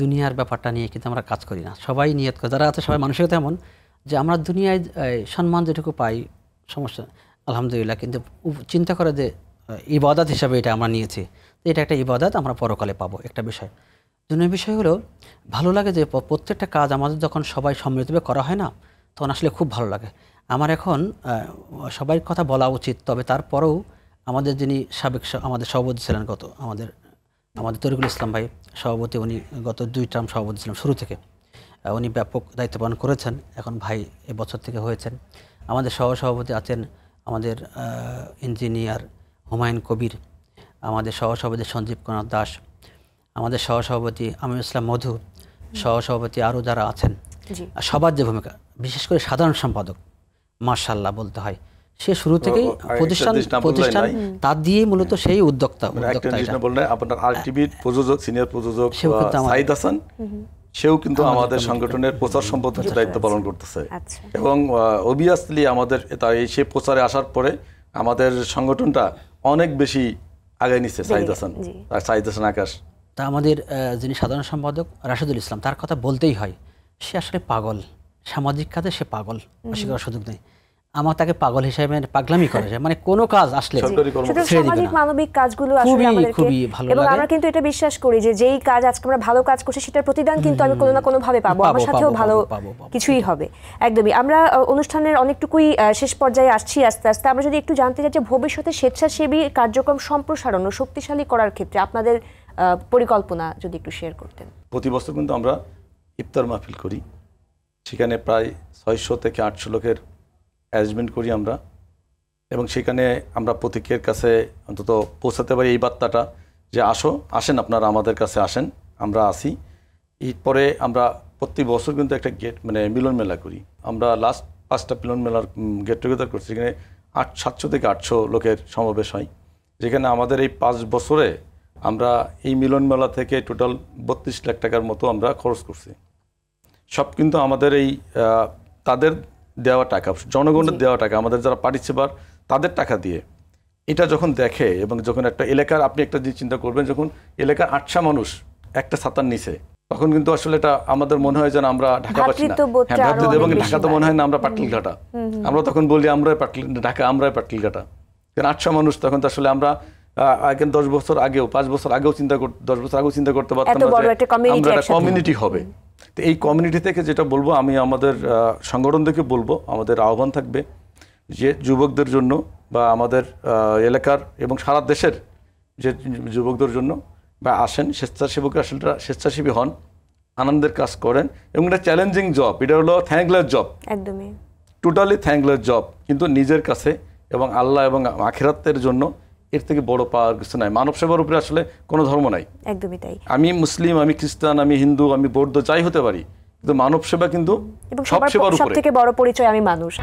দুনিয়ার ব্যাপারটা নিয়ে কিন্তু আমরা কাজ করি না। সবাই নিয়ত করে, যারা আছে সবাই মানসিকতা এমন যে আমরা দুনিয়ায় সম্মান যেটুকু পাই সমস্যা আলহামদুলিল্লাহ, কিন্তু চিন্তা করে যে ইবাদত হিসাবে এটা আমরা নিয়েছি, এটা একটা ইবাদত, আমরা পরকালে পাবো একটা বিষয়। দুনিয়ার বিষয় হলো ভালো লাগে যে প্রত্যেকটা কাজ আমাদের যখন সবাই সম্মিলিতভাবে করা হয় না, তখন আসলে খুব ভালো লাগে। আমার এখন সবাই কথা বলা উচিত, তবে তারপরেও আমাদের যিনি সাবেক আমাদের সভাপতি ছিলেন, আমাদের তরিকুল ইসলাম ভাই সভাপতি, উনি গত 2 টার্ম সভাপতি ছিলেন শুরু থেকে, উনি ব্যাপক দায়িত্ব পালন করেছেন। এখন ভাই এবছর থেকে হয়েছেন। আমাদের সহসভাপতি আছেন আমাদের ইঞ্জিনিয়ার হুমায়ুন কবির, আমাদের সহসভাপতি সঞ্জীব কুমার দাস, আমাদের সহসভাপতি আমিনুল ইসলাম মধু, সহসভাপতি আরও যারা আছেন, সবার যে ভূমিকা, বিশেষ করে সাধারণ সম্পাদক মাশাআল্লাহ বলতে হয়, সে শুরু থেকেই প্রতিষ্ঠান তার দিয়ে মূলত সেই উদ্যোক্তা আপনার আরটিভির প্রযোজক, সিনিয়র প্রযোজক সাইদ হাসান, সেও কিন্তু আমাদের সংগঠনের প্রচার সম্পাদকের দায়িত্ব পালন করতেছে। এবং অবভিয়াসলি আমাদের সে প্রচারে আসার পরে আমাদের সংগঠনটা অনেক বেশি আগায় নিচ্ছে সাইদ হাসান আকাশ। তা আমাদের যিনি সাধারণ সম্পাদক রাশেদুল ইসলাম, তার কথা বলতেই হয়, সে আসলে পাগল, সামাজিক কাজে সে পাগল, অস্বীকার সুযোগ নেই। আমার তাকে পাগল হিসেবে পাগলামি করে, মানে কোনো কাজ আসলে সামাজিক মানবিক কাজগুলো আসলে আমাদেরকে, এবং আমরা কিন্তু এটা বিশ্বাস করি যে যেই কাজ আজকে আমরা ভালো কাজ করছি সেটার প্রতিদান কিন্তু আমি কোনো না কোনো ভাবে পাবো, আমার সাথেও ভালো কিছুই হবে। একদমই। আমরা অনুষ্ঠানের অনেকটুকুই শেষ পর্যায়ে আসছি আস্তে আস্তে। আমরা যদি একটু জানতে চাই যে ভবিষ্যতে স্বেচ্ছাসেবী কার্যক্রম সম্প্রসারণ ও শক্তিশালী করার ক্ষেত্রে আপনাদের পরিকল্পনা যদি একটু শেয়ার করতেন। প্রতি বছর কিন্তু আমরা ইফতার মাহফিল করি, সেখানে প্রায় 600 থেকে 800 লোকের অ্যারেঞ্জমেন্ট করি আমরা, এবং সেখানে আমরা প্রত্যেকের কাছে অন্তত পৌঁছাতে পারি এই বার্তাটা যে আসেন আপনারা আমাদের কাছে আসেন, আমরা আসি। এরপরে আমরা প্রতি বছর কিন্তু একটা মিলন মেলা করি। আমরা লাস্ট 5টা মিলন মেলার গেট টুগেদার করছি, সেখানে 700 থেকে 800 লোকের সমাবেশ হয়, যেখানে আমাদের এই 5 বছরে আমরা এই মিলন মেলা থেকে টোটাল 32 লাখ টাকার মতো আমরা খরচ করছি। সব কিন্তু আমাদের এই তাদের দেওয়া টাকা, জনগণের দেওয়া টাকা, আমাদের যারা পার্টিসিপার তাদের টাকা দিয়ে। এটা যখন দেখে এবং যখন একটা এলাকার, আপনি একটা যে চিন্তা করবেন, যখন এলাকার 800 মানুষ একটা ছাতার নিচে, তখন কিন্তু আসলে এটা আমাদের মনে হয় যেন আমরা ঢাকাবাসী না, এবং ঢাকা তো মনে হয় না আমরা পাটলিঘাটা, আমরা তখন বলি আমরাই ঢাকা, আমরাই পাটলিঘাটা। কারণ 800 মানুষ তখন তো আসলে আমরা 10 বছর আগেও, 5 বছর আগেও 10 বছর আগেও চিন্তা করতে পারতাম না যে আমরা একটা কমিউনিটি হবে। তো এই কমিউনিটি থেকে যেটা বলবো, আমি আমাদের সংগঠন থেকে বলবো, আমাদের আহ্বান থাকবে যে যুবকদের জন্য বা আমাদের এলাকার এবং সারা দেশের যে যুবকদের জন্য বা আসেন, স্বেচ্ছাসেবী হন, আনন্দের কাজ করেন, এবং এটা চ্যালেঞ্জিং জব, এটা হলো থ্যাঙ্কলেস জব, একদমই টোটালি থ্যাঙ্কলেস জব, কিন্তু নিজের কাছে এবং আল্লাহ এবং আখিরাতের জন্য এর থেকে বড় পাওয়ার কিছু নাই। মানব সেবার উপরে আসলে কোনো ধর্ম নাই। একদমই তাই। আমি মুসলিম, আমি খ্রিস্টান, আমি হিন্দু, আমি বৌদ্ধ, যাই হতে পারি, কিন্তু মানব সেবা কিন্তু সব সেবার উপরে। সবথেকে বড় পরিচয় আমি মানুষ।